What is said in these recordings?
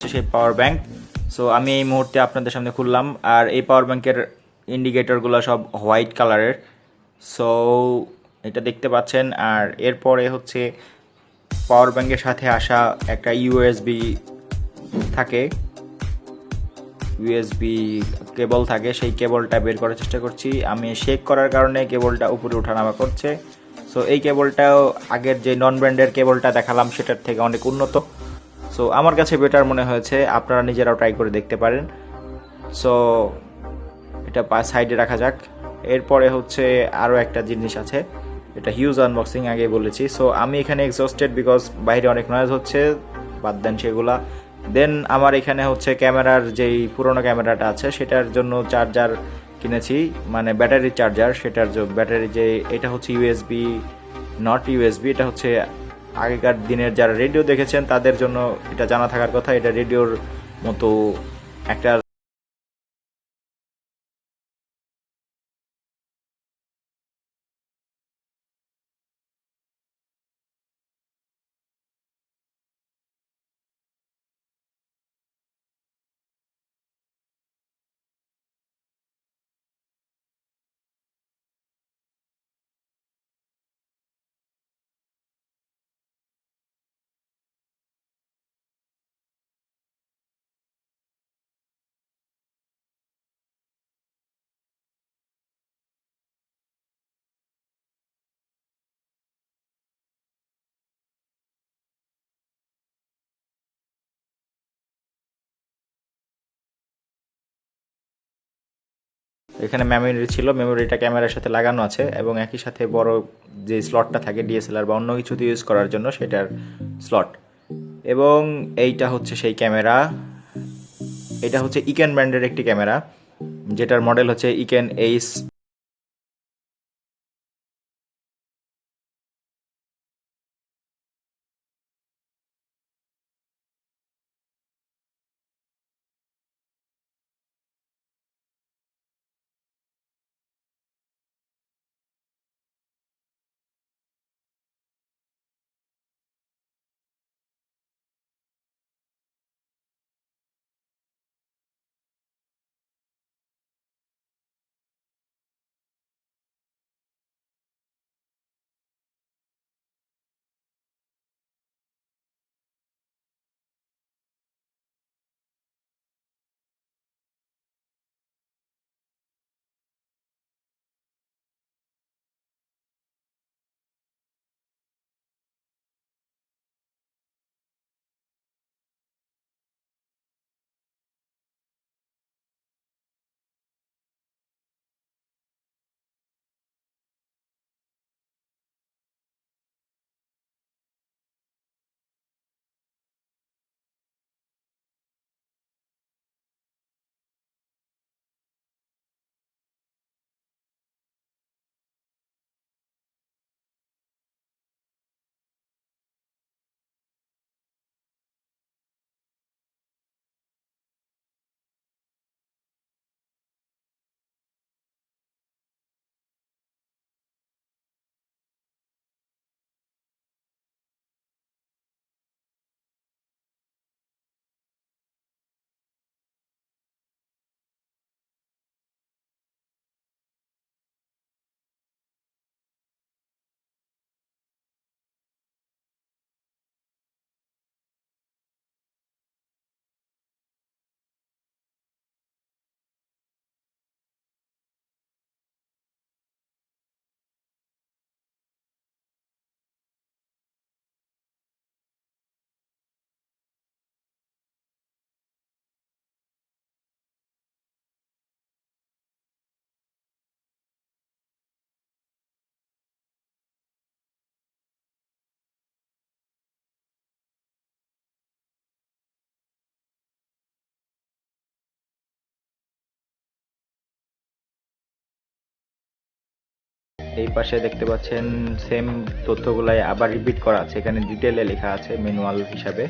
সেই power bank. So আমি এই মুহূর্তে আপনাদের সামনে খুললাম, আর এই পাওয়ার ব্যাংকের ইন্ডিকেটরগুলো সব হোয়াইট কালারের। সো এটা দেখতে পাচ্ছেন। আর এরপরে হচ্ছে পাওয়ার ব্যাংকের সাথে আসা একটা ইউএসবি থাকে, ইউএসবি কেবল থাকে। সেই কেবলটা বের করার চেষ্টা করছি। আমি শেক করার কারণে কেবলটা উপরে ওঠানামা করছে। সো এই কেবলটাও আগের যে নন ব্র্যান্ডের কেবলটা দেখালাম সেটার থেকে অনেক উন্নত। সো আমার কাছে বেটার মনে হয়েছে, আপনারা নিজেরাও ট্রাই করে দেখতে পারেন। সো এটা সাইডে রাখা যাক। এরপরে হচ্ছে আরও একটা জিনিস আছে, এটা হিউজ আনবক্সিং আগে বলেছি। সো আমি এখানে এক্সস্টেড বিকজ বাইরে অনেক নয়েজ হচ্ছে, বাদ দেন সেগুলা। দেন আমার এখানে হচ্ছে ক্যামেরার যেই পুরোনো ক্যামেরাটা আছে সেটার জন্য চার্জার কিনেছি, মানে ব্যাটারি চার্জার। সেটার ব্যাটারি যে এটা হচ্ছে ইউএসবি, নট ইউএসবি, এটা হচ্ছে আগেকার দিনের যারা রেডিও দেখেছেন তাদের জন্য এটা জানা থাকার কথা। এটা রেডিওর মতো একটা। এখানে মেমোরি ছিল, মেমোরিটা ক্যামেরার সাথে লাগানো আছে, এবং একই সাথে বড় যে স্লটটা থাকে ডিএসএলআর বা অন্য কিছুতে ইউজ করার জন্য সেটার স্লট। এবং এইটা হচ্ছে সেই ক্যামেরা। এটা হচ্ছে ইকেন ব্র্যান্ডের একটি ক্যামেরা, যেটার মডেল হচ্ছে ইকেন এইচ। এই পাশে দেখতে পাচ্ছেন সেম তথ্যগুলাই আবার রিপিট করা আছে, এখানে ডিটেলে লেখা আছে ম্যানুয়াল হিসাবে।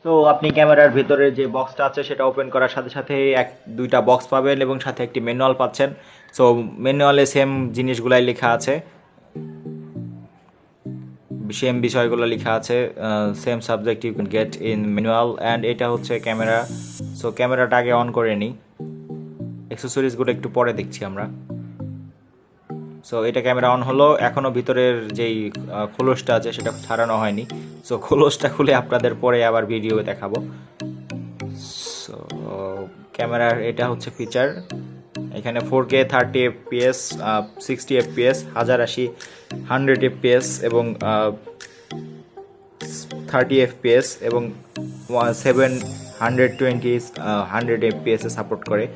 তো আপনি ক্যামেরার ভিতরে যে বক্সটা আছে সেটা ওপেন করার সাথে সাথে দুইটা বক্স পাবেন এবং সাথে একটি ম্যানুয়াল পাচ্ছেন। সো ম্যানুয়ালে সেম জিনিসগুলাই লেখা আছে, সেম বিষয়গুলো লেখা আছে, same subject you can get in manual. And এটা হচ্ছে ক্যামেরা। সো ক্যামেরাটা আগে অন করে নিই, অ্যাক্সেসরিজগুলো একটু পরে দেখছি আমরা। সো এটা ক্যামেরা অন হলো, এখনও ভিতরের যেই খোলসটা আছে সেটা ছাড়ানো হয়নি। সো খোলসটা খুলে আপনাদের পরে আবার ভিডিও দেখাবো। সো ক্যামেরার এটা হচ্ছে ফিচার, এখানে 4K 30 fps, 60 fps, 1080, 100 fps এবং 30 fps এবং 720, 100 fps এ সাপোর্ট করে।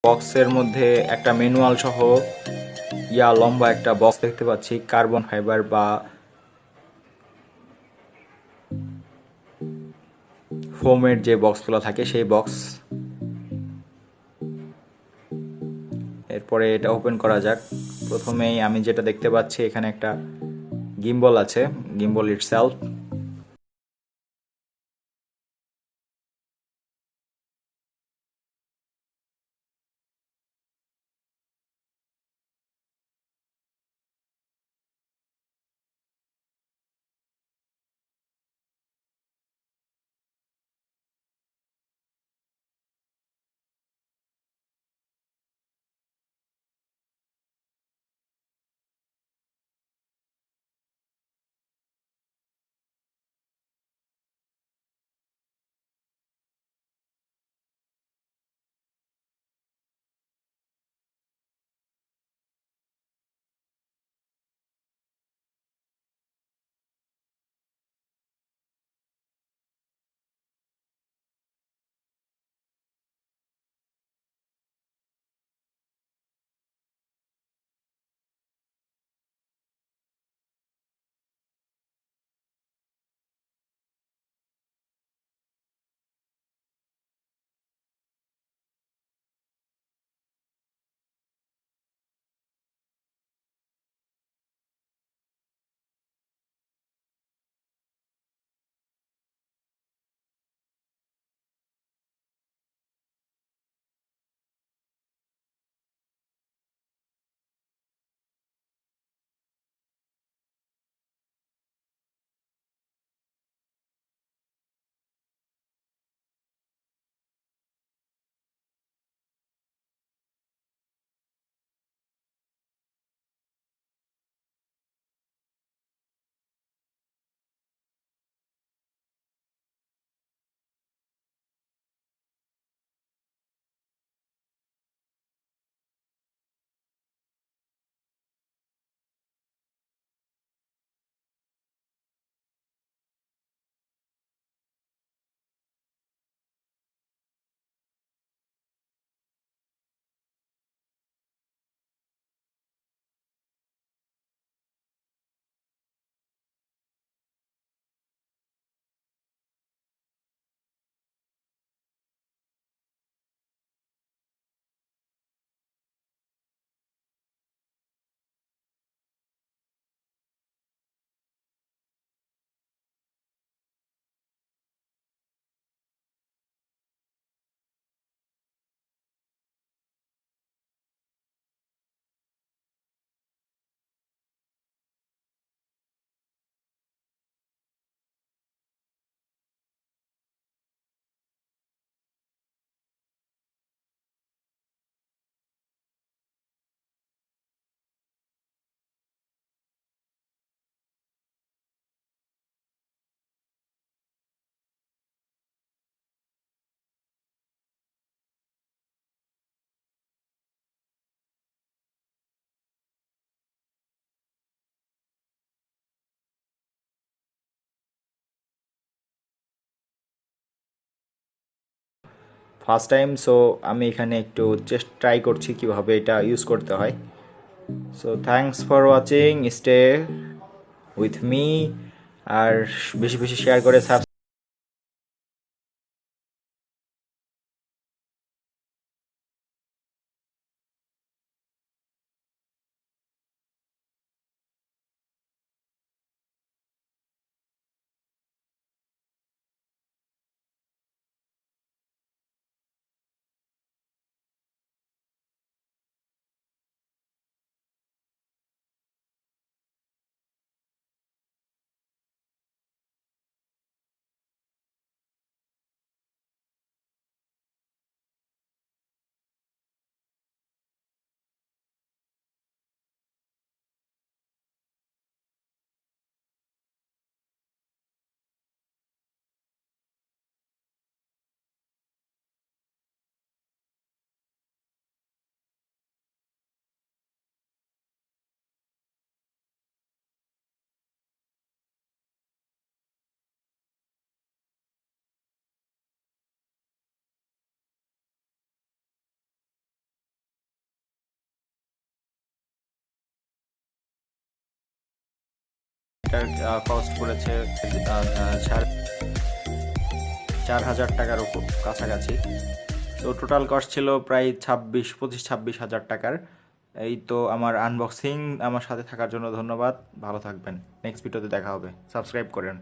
বক্সের মধ্যে একটা ম্যানুয়াল সহ লম্বা একটা বক্স দেখতে পাচ্ছি, কার্বন ফাইবার বা ফোমের যে বক্সগুলো থাকে সেই বক্স। এরপরে এটা ওপেন করা যাক। প্রথমেই আমি যেটা দেখতে পাচ্ছি এখানে একটা গিম্বল আছে, gimbal itself. First time, so আমি এখানে একটু ট্রাই করছি কিভাবে এটা ইউজ করতে হয়। So thanks for watching, stay with me, আর বেশি বেশি শেয়ার করে এটার কস্ট পড়েছে 4,000 টাকার উপর কাছাকাছি। তো টোটাল কস্ট ছিল প্রায় 26,000 টাকার। এই তো আমার আনবক্সিং। আমার সাথে থাকার জন্য ধন্যবাদ, ভালো থাকবেন, নেক্সট ভিডিওতে দেখা হবে, সাবস্ক্রাইব করেন।